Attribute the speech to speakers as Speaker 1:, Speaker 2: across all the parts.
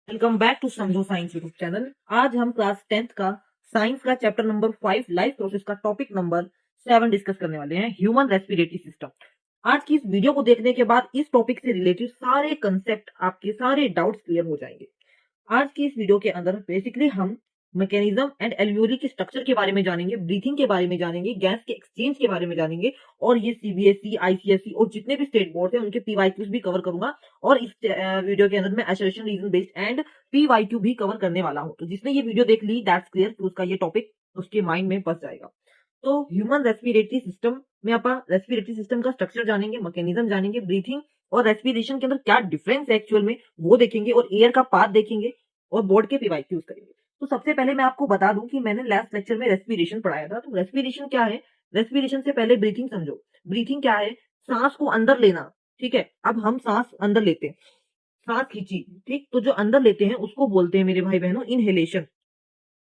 Speaker 1: Welcome back to समझो science YouTube channel. आज हम क्लास 10th का साइंस का चैप्टर नंबर 5 लाइफ प्रोसेस का टॉपिक नंबर 7 डिस्कस करने वाले हैं, ह्यूमन रेस्पिरेटरी सिस्टम। आज की इस वीडियो को देखने के बाद इस टॉपिक से रिलेटेड सारे कंसेप्ट, आपके सारे डाउट्स क्लियर हो जाएंगे। आज की इस वीडियो के अंदर बेसिकली हम मैकेनिज्म एंड एल्वियोली के स्ट्रक्चर के बारे में जानेंगे, ब्रीथिंग के बारे में जानेंगे, गैस के एक्सचेंज के बारे में जानेंगे और ये सीबीएसई, आईसीएसई और जितने भी स्टेट बोर्ड है उनके पीवाईक्यूज भी कवर करूंगा। और इस वीडियो के अंदर मैं assertion, reason based and PYQ भी कवर करने वाला हूं। तो जिसने ये वीडियो देख ली, दैट्स क्लियर कि उसका ये टॉपिक उसके माइंड में बस जाएगा। तो ह्यूमन रेस्पिरेटरी सिस्टम में आप रेस्पिरेटरी सिस्टम का स्ट्रक्चर जानेंगे, मैकेनिज्म जानेंगे, ब्रीथिंग और रेस्पिरेशन के अंदर क्या डिफरेंस है एक्चुअल में वो देखेंगे और एयर का पाथ देखेंगे और बोर्ड के पीवाईक्यूज करेंगे। तो सबसे पहले मैं आपको बता दूं कि मैंने लास्ट लेक्चर में रेस्पिरेशन पढ़ाया था। तो रेस्पिरेशन क्या है? रेस्पिरेशन से पहले ब्रीथिंग समझो। ब्रीथिंग क्या है? सांस को अंदर लेना। ठीक है, अब हम सांस अंदर लेते हैं, सांस खींची, ठीक, तो जो अंदर लेते हैं उसको बोलते हैं मेरे भाई बहनों इनहेलेशन।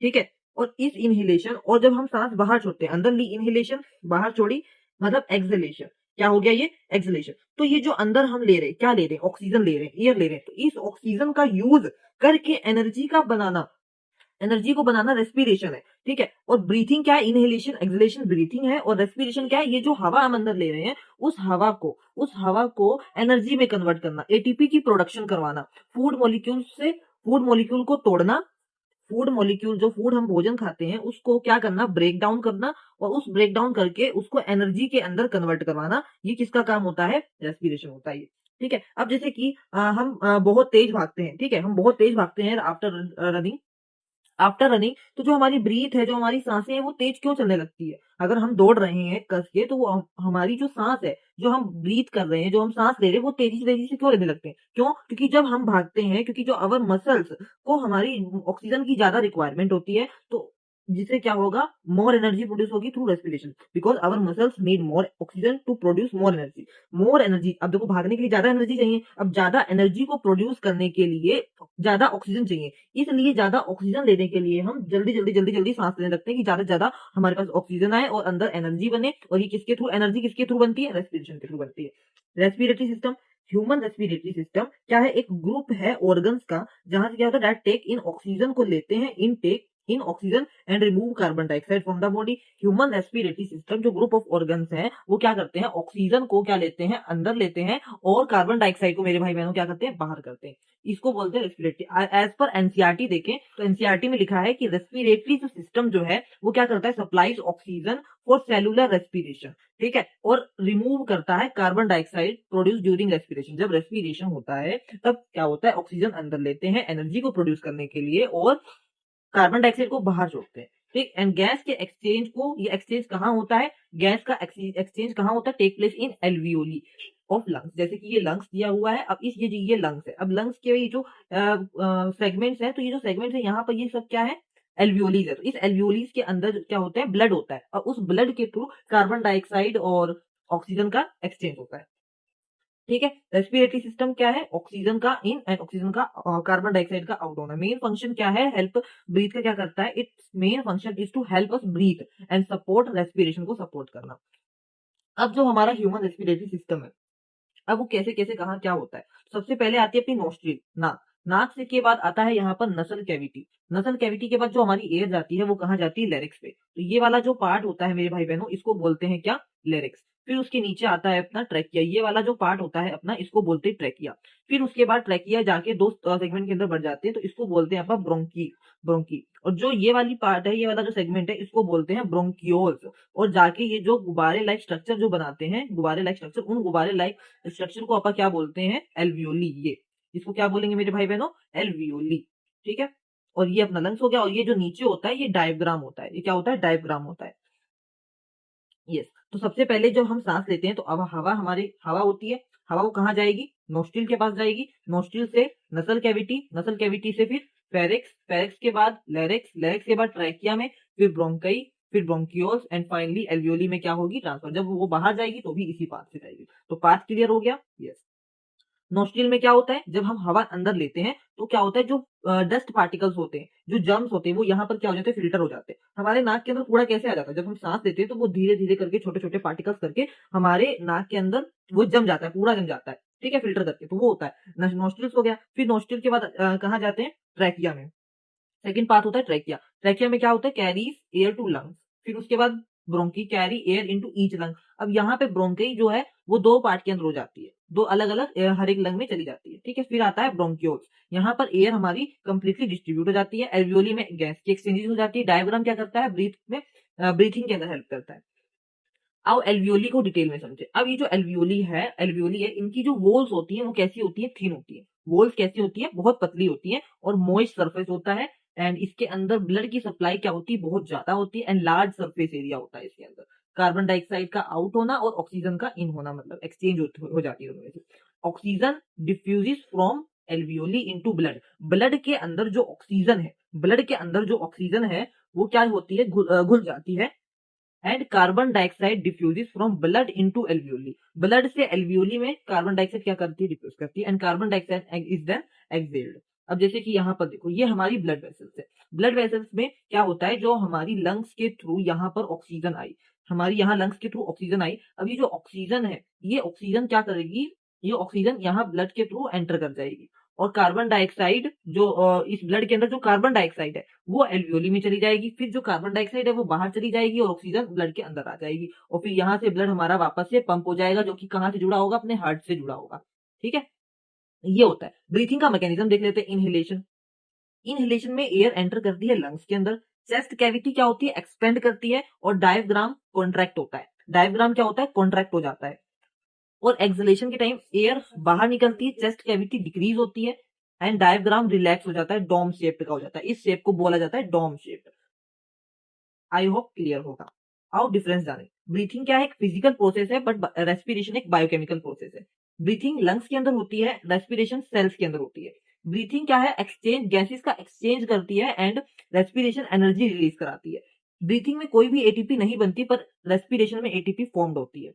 Speaker 1: ठीक है, और इस इनहेलेशन, और जब हम सांस बाहर छोड़ते हैं, अंदर ली इनहेलेशन, बाहर छोड़ी, मतलब एक्सहेलेशन। क्या हो गया ये? एक्सहेलेशन। तो ये जो अंदर हम ले रहे हैं, क्या ले रहे हैं? ऑक्सीजन ले रहे हैं, एयर ले रहे हैं। तो इस ऑक्सीजन का यूज करके एनर्जी का बनाना, एनर्जी को बनाना रेस्पिरेशन है। ठीक है, और ब्रीथिंग क्या है? इनहेलेशन, एक्सहेलेशन ब्रीथिंग है। और रेस्पिरेशन क्या है? ये जो हवा हम अंदर ले रहे हैं उस हवा को एनर्जी में कन्वर्ट करना, एटीपी की प्रोडक्शन करवाना, फूड मॉलिक्यूल से फूड मॉलिक्यूल को तोड़ना, फूड मॉलिक्यूल जो फूड हम भोजन खाते हैं उसको क्या करना? ब्रेक डाउन करना, और उस ब्रेक डाउन करके उसको एनर्जी के अंदर कन्वर्ट करवाना। ये किसका काम होता है? रेस्पिरेशन होता है ये। ठीक है, अब जैसे कि हम बहुत तेज भागते हैं। ठीक है, हम बहुत तेज भागते हैं आफ्टर रनिंग, तो जो हमारी ब्रीथ है, जो हमारी सांसें हैं, वो तेज क्यों चलने लगती है? अगर हम दौड़ रहे हैं कस के, तो वो हमारी जो सांस है, जो हम ब्रीथ कर रहे हैं, जो हम सांस ले रहे हैं, वो तेजी तेजी से क्यों लेने लगते हैं? क्यों? क्योंकि जब हम भागते हैं, क्योंकि जो अवर मसल्स को हमारी ऑक्सीजन की ज्यादा रिक्वायरमेंट होती है, तो जिससे क्या होगा? मोर एनर्जी प्रोड्यूस होगी through respiration, because our muscles need more oxygen to produce more energy. More energy, अब देखो भागने के लिए ज्यादा एनर्जी चाहिए, अब ज्यादा एनर्जी को प्रोड्यूस करने के लिए ज्यादा ऑक्सीजन चाहिए। इसलिए ज्यादा ऑक्सीजन लेने के लिए हम जल्दी जल्दी जल्दी जल्दी सांस लेने लगते हैं कि ज्यादा से ज्यादा हमारे पास ऑक्सीजन आए और अंदर एनर्जी बने। और ये किसके थ्रू? एनर्जी किसके थ्रू बनती है? रेस्पिरेशन के थ्रू बनती है। Respiratory system, human respiratory system क्या है? एक ग्रुप है ऑर्गन्स का, जहां से क्या होता है? दैट टेक इन ऑक्सीजन को लेते हैं, in take in oxygen and remove carbon dioxide from the body. Human respiratory system जो ग्रुप ऑफ ऑर्गन्स है, वो क्या करते हैं? ऑक्सीजन को क्या लेते हैं? अंदर लेते हैं, और कार्बन डाइऑक्साइड को मेरे भाई बहनों क्या करते हैं? बाहर करते हैं। इसको बोलते हैं रेस्पिरेटरी। एज पर एनसीईआरटी देखें तो एनसीईआरटी में लिखा है कि रेस्पिरेटरी जो सिस्टम जो है वो क्या करता है? Supplies oxygen for cellular respiration. ठीक है, और रिमूव करता है carbon dioxide produce during respiration. जब रेस्पिरेशन होता है तब क्या होता है? ऑक्सीजन अंदर लेते हैं एनर्जी को प्रोड्यूस करने के लिए, और कार्बन डाइऑक्साइड को बाहर छोड़ते हैं। ठीक, एंड गैस के एक्सचेंज को, ये एक्सचेंज कहाँ होता है? गैस का एक्सचेंज कहाँ होता है? Take place in alveoli of lungs. जैसे कि ये लंग्स दिया हुआ है, अब ये लंग्स है। अब लंग्स के ये जो सेगमेंट्स है, तो ये जो सेगमेंट्स है यहाँ पर, ये सब क्या है? एल्वियोलीज है। तो इस एल्वियोलीज के अंदर क्या होता है? ब्लड होता है, और उस ब्लड के थ्रू कार्बन डाइऑक्साइड और ऑक्सीजन का एक्सचेंज होता है। ठीक है, रेस्पिरेटरी सिस्टम क्या है? ऑक्सीजन का इन एंड ऑक्सीजन का कार्बन डाइऑक्साइड का आउट होना। मेन फंक्शन क्या है? हेल्प ब्रीथ का क्या करता है? Its main function is to help us breathe and support respiration को सपोर्ट करना। अब जो हमारा ह्यूमन रेस्पिरेटरी सिस्टम है, अब वो कैसे कैसे कहाँ क्या होता है? सबसे पहले आती है अपनी नोस्ट्रिल, नाक। नाक से के बाद आता है यहाँ पर नसल कैविटी। नसल कैविटी के बाद जो हमारी एयर जाती है वो कहाँ जाती है? लेरिक्स पे। तो ये वाला जो पार्ट होता है मेरे भाई बहनों, इसको बोलते हैं क्या? लेरिक्स। फिर उसके नीचे आता है अपना ट्रैकिया। ये वाला जो पार्ट होता है अपना, इसको बोलते हैं ट्रैकिया। फिर उसके बाद ट्रैकिया जाके दो सेगमेंट के अंदर बढ़ जाते हैं, तो इसको बोलते हैं अपना ब्रोंकी। ब्रोंकी, और जो ये वाली पार्ट है, ये वाला जो सेगमेंट है, इसको बोलते हैं ब्रोंकियोल्स। और जाके ये जो गुब्बारे लाइक स्ट्रक्चर जो बनाते हैं, गुब्बारे लाइक स्ट्रक्चर, उन गुब्बारे लाइक स्ट्रक्चर को अपन क्या बोलते हैं? एल्वियोली। ये इसको क्या बोलेंगे मेरे भाई बहनों? एल्वियोली। ठीक है, और ये अपना लंग्स हो गया। और ये जो नीचे होता है, ये डायफ्राम होता है। ये क्या होता है? डायफ्राम होता है। यस, तो सबसे पहले जब हम सांस लेते हैं तो अब हवा, हमारी हवा होती है, हवा वो कहाँ जाएगी? नोस्ट्रिल के पास जाएगी। नोस्ट्रिल से नसल कैविटी, नसल कैविटी से फिर फेरिक्स, फेरिक्स के बाद लेरिक्स, लेरिक्स के बाद ट्रैकिया में, फिर ब्रोंकाई, फिर ब्रोंकियोल्स, एंड फाइनली एल्वियोली में क्या होगी? ट्रांसफर। जब वो बाहर जाएगी तो भी इसी पाथ से जाएगी। तो पाथ क्लियर हो गया? यस। नोस्ट्रिल में क्या होता है? जब हम हवा अंदर लेते हैं तो क्या होता है? जो डस्ट पार्टिकल्स होते हैं, जो जर्म्स होते हैं, वो यहाँ पर क्या हो जाते हैं? फिल्टर हो जाते हैं। हमारे नाक के अंदर कूड़ा कैसे आ जाता है? जब हम सांस लेते हैं तो वो धीरे धीरे करके, छोटे छोटे पार्टिकल्स करके हमारे नाक के अंदर वो जम जाता है, कूड़ा जम जाता है। ठीक है, फिल्टर करके, तो वो होता है नोस्ट्रिल्स हो गया। फिर नोस्ट्रिल के बाद कहाँ जाते हैं, ट्रैकिया में। सेकंड पार्ट होता है ट्रैकिया। ट्रैकिया में क्या होता है, कैरीज एयर टू लंग्स। फिर उसके बाद bronchi carry air into each lung. अब यहाँ पे ब्रोंकी जो है वो दो पार्ट के अंदर हो जाती है, दो अलग अलग हर एक लंग में चली जाती है, ठीक है। फिर आता है ब्रोंक्योल्स, यहाँ पर एयर हमारी कंप्लीटली डिस्ट्रीब्यूट हो जाती है। एल्वियोली में गैस की एक्सचेंजेस हो जाती है। डायग्राम क्या करता है, ब्रीथ में ब्रीथिंग के अंदर हेल्प करता है। अब एल्वियोली को डिटेल में समझे। अब ये जो एल्वियोली है, इनकी जो वॉल्स होती है वो कैसी होती है, थिन होती है। वॉल्स कैसी होती है, बहुत पतली होती है, और मॉइस्ट सरफेस होता है। एंड इसके अंदर ब्लड की सप्लाई क्या होती है, बहुत ज्यादा होती है। एंड लार्ज सरफेस एरिया होता है इसके अंदर। कार्बन डाइऑक्साइड का आउट होना और ऑक्सीजन का इन होना, मतलब एक्सचेंज हो जाती है दोनों में से। Oxygen diffuses from alveoli into blood. Blood के अंदर जो ऑक्सीजन है, ब्लड के अंदर जो ऑक्सीजन है वो क्या होती है, घुल जाती है। And carbon dioxide diffuses from blood into alveoli. Blood से एल्वियोली में कार्बन डाइऑक्साइड क्या करती है, डिफ्यूज करती है। And carbon dioxide is then exhaled. अब जैसे कि यहाँ पर देखो, ये हमारी ब्लड वेसल्स है। ब्लड वेसल्स में क्या होता है, जो हमारी लंग्स के थ्रू यहाँ पर ऑक्सीजन आई, हमारी यहाँ लंग्स के थ्रू ऑक्सीजन आई। अब ये जो ऑक्सीजन है, ये ऑक्सीजन क्या करेगी, ये ऑक्सीजन यहाँ ब्लड के थ्रू एंटर कर जाएगी। और कार्बन डाइऑक्साइड जो इस ब्लड के अंदर जो कार्बन डाइऑक्साइड है वो एल्वियोली में चली जाएगी। फिर जो कार्बन डाइऑक्साइड है वो बाहर चली जाएगी और ऑक्सीजन ब्लड के अंदर आ जाएगी। और फिर यहाँ से ब्लड हमारा वापस से पंप हो जाएगा, जो कि कहाँ से जुड़ा होगा, अपने हार्ट से जुड़ा होगा, ठीक है। ये होता है। ब्रीथिंग का मैकेनिज्म देख लेते हैं। इनहेलेशन, इनहेलेशन में एयर एंटर करती है लंग्स के अंदर। चेस्ट कैविटी क्या होती है, एक्सपेंड करती है। और डायफ्राम कॉन्ट्रैक्ट होता है। डायफ्राम क्या होता है, कॉन्ट्रैक्ट हो जाता है। और एक्सलेशन के टाइम एयर बाहर निकलती है, चेस्ट कैविटी डिक्रीज होती है। एंड डायफ्राम रिलैक्स हो जाता है, डोम शेप का हो जाता है। इस शेप को बोला जाता है dome shape. I hope clear होगा। आओ डिफरेंस जाने। ब्रीथिंग क्या है, एक फिजिकल प्रोसेस है, बट रेस्पिरेशन एक बायोकेमिकल प्रोसेस है। ब्रीथिंग लंग्स के अंदर होती है, रेस्पिरेशन सेल्स के अंदर होती है। ब्रीथिंग क्या है, एक्सचेंज, गैसेस का एक्सचेंज करती है। एंड रेस्पिरेशन एनर्जी रिलीज कराती है। ब्रीथिंग में कोई भी एटीपी नहीं बनती, पर रेस्पिरेशन में एटीपी फॉर्म्ड होती है।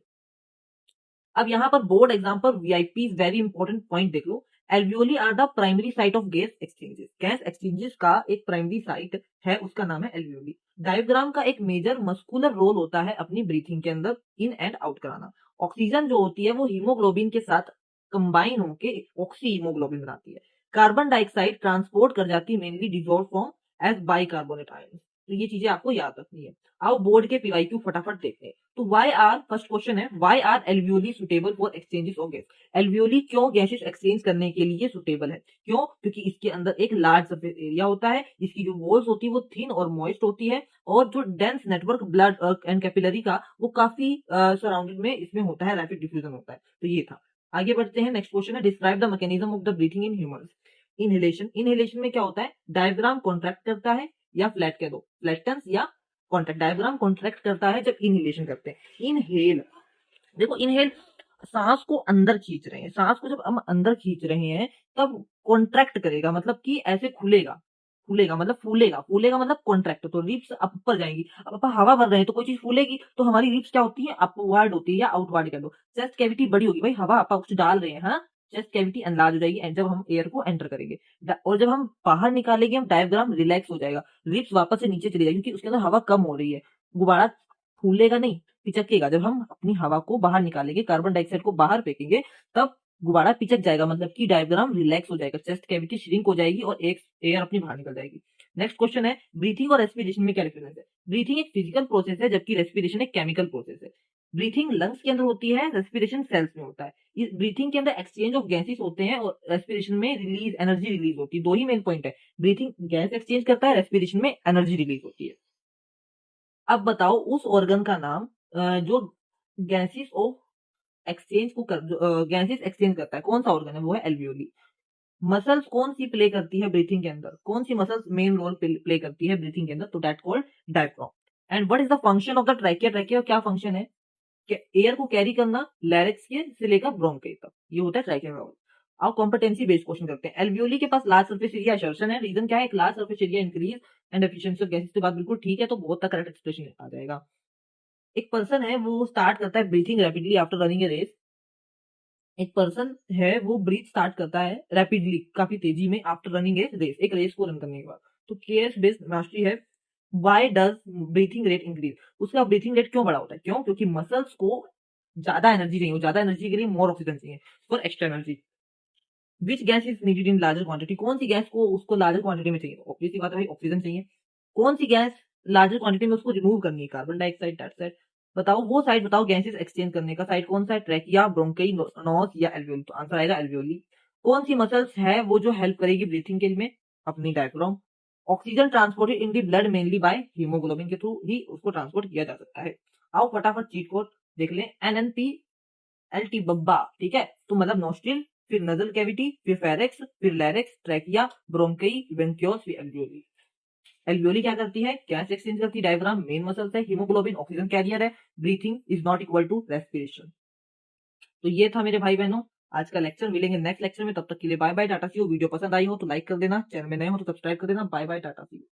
Speaker 1: अब यहाँ पर board example VIP very important point देख लो। Alveoli are the primary site of gas exchanges. Gas exchanges का एक प्राइमरी साइट है, उसका नाम है एल्वियोली। डायफ्राम का एक मेजर मस्कुलर रोल होता है अपनी ब्रीथिंग के अंदर इन एंड आउट कराना। ऑक्सीजन जो होती है वो हीमोग्लोबिन के साथ कंबाइन होकर ऑक्सी हीमोग्लोबिन बनाती है। कार्बन डाइऑक्साइड ट्रांसपोर्ट कर जाती है mainly dissolve form as bicarbonate ion. तो ये चीजें आपको याद रखनी है। आओ बोर्ड के पीवाईक्यू फटाफट देखते हैं। तो वाई आर, फर्स्ट क्वेश्चन है, why are alveoli suitable for exchanges of gas. एल्वियोली क्यों गैसेस एक्सचेंज करने के लिए सुटेबल है, क्यों, क्योंकि इसके अंदर एक लार्ज सरफेस एरिया होता है। इसकी जो वॉल्स होती है वो थिन और मॉइस्ट होती है। और जो dense network blood and capillary का वो काफी सराउंडेड में इसमें होता है, रैपिड डिफ्यूजन होता है। तो ये था। आगे बढ़ते हैं। नेक्स्ट क्वेश्चन है, describe the mechanism of the breathing in humans. Inhalation, inhalation में क्या होता है, डायफ्राम कॉन्ट्रैक्ट करता है, या फ्लैट कह दो, फ्लैटेंस या कॉन्ट्रैक्ट। डायफ्राम कॉन्ट्रैक्ट करता है जब इनहेलेशन करते हैं। इनहेल, देखो इनहेल सांस को अंदर खींच रहे हैं, सांस को जब हम अंदर खींच रहे हैं तब कॉन्ट्रैक्ट करेगा, मतलब कि ऐसे खुलेगा, खुलेगा मतलब फूलेगा, फूलेगा मतलब कॉन्ट्रैक्ट। तो रिप्स ऊपर जाएंगी। अब अपन हवा भर रहे हैं तो कोई चीज फूलेगी, तो हमारी रिप्स क्या होती है, अपवर्ड होती है या आउटवर्ड कह दो। चेस्ट कैविटी बड़ी होगी, भाई हवा आप कुछ डाल रहे हैं, हाँ, चेस्ट कैविटी एनलार्ज हो जाएगी जब हम एयर को एंटर करेंगे। और जब हम बाहर निकालेंगे हम डायफ्राम रिलैक्स हो जाएगा, रिप्स वापस से नीचे चली जाएगी, क्योंकि उसके अंदर हवा कम हो रही है। गुब्बारा फूलेगा नहीं, पिचकेगा। जब हम अपनी हवा को बाहर निकालेंगे, कार्बन डाइऑक्साइड को बाहर फेंकेंगे, तब गुब्बारा पिचक जाएगा, मतलब कि डायफ्राम रिलैक्स हो जाएगा, चेस्ट कैविटी श्रिंक हो जाएगी और एक एयर अपनी बाहर निकल जाएगी। नेक्स्ट क्वेश्चन है, ब्रीथिंग और रेस्पिरेशन में क्या डिफरेंस है। ब्रीथिंग एक फिजिकल प्रोसेस है, जबकि रेस्पिरेशन एक केमिकल प्रोसेस है। ब्रीथिंग लंग्स के अंदर होती है, रेस्पिरेशन सेल्स में होता है। इस ब्रीथिंग के अंदर एक्सचेंज ऑफ गैसेस होते हैं और रेस्पिरेशन में रिलीज, एनर्जी रिलीज होती है। दो ही मेन पॉइंट है, ब्रीथिंग गैस एक्सचेंज करता है, रेस्पिरेशन में एनर्जी रिलीज होती है। अब बताओ उस ऑर्गन का नाम जो गैसेस ऑफ एक्सचेंज को गैसेस एक्सचेंज करता है, कौन सा ऑर्गन है, वो है एल्वियोली। मसल्स कौन सी प्ले करती है ब्रीथिंग के अंदर, कौन सी मसल्स मेन रोल प्ले करती है ब्रीथिंग के अंदर, तो that called diaphragm. And what is the function of the trachea, trachea क्या फंक्शन है, कि एयर को कैरी करना लैरिक्स के से लेकर ब्रोंके तक, ये होता है ट्रैकिया का रोल। अब कॉम्पिटेंसी बेस्ड क्वेश्चन करते हैं। एल्वियोली के पास लार्ज सरफेस एरिया असर्शन है, रीजन क्या है, एक large surface area increase and efficiency of gases. की बात बिल्कुल ठीक है, तो बहुत तक करेक्ट एक्सप्रेशन आ जाएगा। एक पर्सन है वो स्टार्ट करता है breathing rapidly after running a race. एक पर्सन है वो ब्रीथ स्टार्ट करता है रैपिडली, काफी तेजी में, आफ्टर रनिंग ए रेस, एक रेस को रन करने के बाद। तो केएस बेस्ड मास्टरी है, why does breathing rate increase, उसका ब्रीथिंग रेट क्यों बड़ा होता है, क्यों, क्योंकि मसल्स को ज्यादा एनर्जी चाहिए, ज्यादा एनर्जी के लिए मोर ऑक्सीजन चाहिए for extra energy. Which gas is needed in larger quantity, कौन सी गैस को उसको लार्जर क्वांटिटी में चाहिए, ऑब्वियसली बात है भाई ऑक्सीजन चाहिए। कौन सी गैस लार्जर क्वांटिटी में उसको रिमूव करनी है, कार्बन डाइऑक्साइड, दैट साइड। बताओ वो साइड, बताओ गैसेस एक्सचेंज करने का साइड कौन सा है, ट्रैकिया, ब्रोंकाई, नोस या एल्वियोली, तो आंसर आएगा एल्वियोली। कौन सी मसल्स है वो जो हेल्प करेगी ब्रीथिंग के लिए, अपनी diaphragm. Oxygen transported in the blood mainly by haemoglobin के थ्रू ही उसको ट्रांसपोर्ट किया जा सकता है। आओ फटाफट चीट कोड देख लें, एनएनपी एलटी बब्बा, ठीक है, तो मतलब नोस्ट्रिल, फिर नजल कैविटी, फिर फेरेक्स, फिर लैरिक्स, ट्रैकिया, ब्रोंकई, ब्रोंकियोस, फिर एल्वियोली। एल्वियोली क्या करती है, गैस एक्सचेंज करती है, डायफ्राम मेन मसल्स है, हीमोग्लोबिन ऑक्सीजन कैरियर है, breathing is not equal to respiration. तो ये था मेरे भाई बहनों आज का लेक्चर, मिलेंगे नेक्स्ट लेक्चर में, तब तक के लिए bye bye tata see you. Video पसंद आई हो तो लाइक कर देना, चैनल में नए हो तो सब्सक्राइब कर देना। Bye bye tata see you.